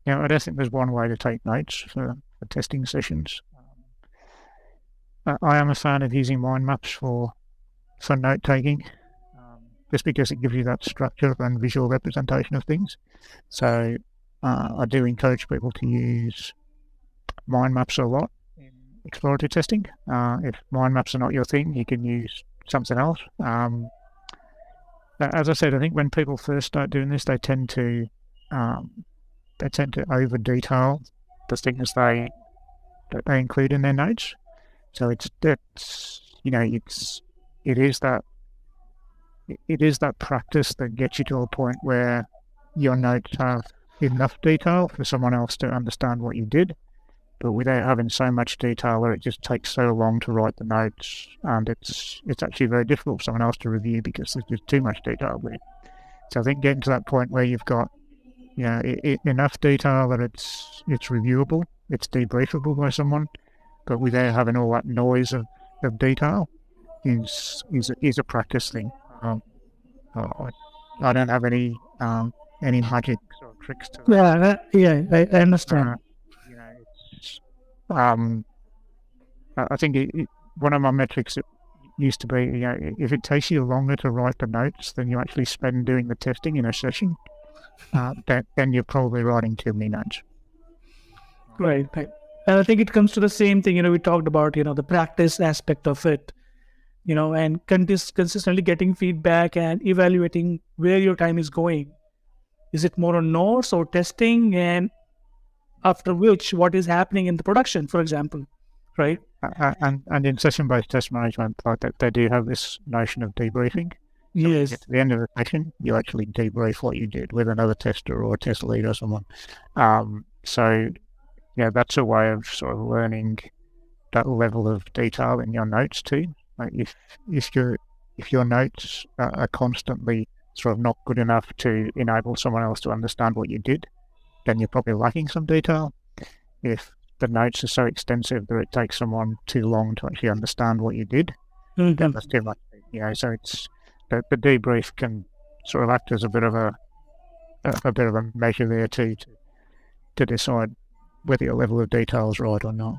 I don't think there's one way to take notes for testing sessions. I am a fan of using mind maps for note taking, just because it gives you that structure and visual representation of things. So I do encourage people to use mind maps a lot in exploratory testing. If mind maps are not your thing, you can use something else. As I said, I think when people first start doing this, they tend to over detail the things that they include in their notes. So it is that practice that gets you to a point where your notes have enough detail for someone else to understand what you did, but without having so much detail where it just takes so long to write the notes, and it's actually very difficult for someone else to review because there's just too much detail there. So I think getting to that point where you've got enough detail that it's reviewable, it's debriefable by someone, but without having all that noise of detail is a practice thing. I don't have any magic or tricks to that. I understand. You know, it's, I think one of my metrics used to be, if it takes you longer to write the notes than you actually spend doing the testing in a session, then you're probably writing too many notes. Right. And I think it comes to the same thing, we talked about, the practice aspect of it, and consistently getting feedback and evaluating where your time is going. Is it more on notes or testing? And after which, what is happening in the production, for example, right? And in session-based test management, like that, they do have this notion of debriefing. So Yes. at the end of the session, you actually debrief what you did with another tester or a test lead or someone. So that's a way of sort of learning that level of detail in your notes too. Like if your notes are constantly sort of not good enough to enable someone else to understand what you did, then you're probably lacking some detail. If the notes are so extensive that it takes someone too long to actually understand what you did, then that's too much. So it's the debrief can sort of act as a bit of a measure there too, to decide whether your level of detail is right or not.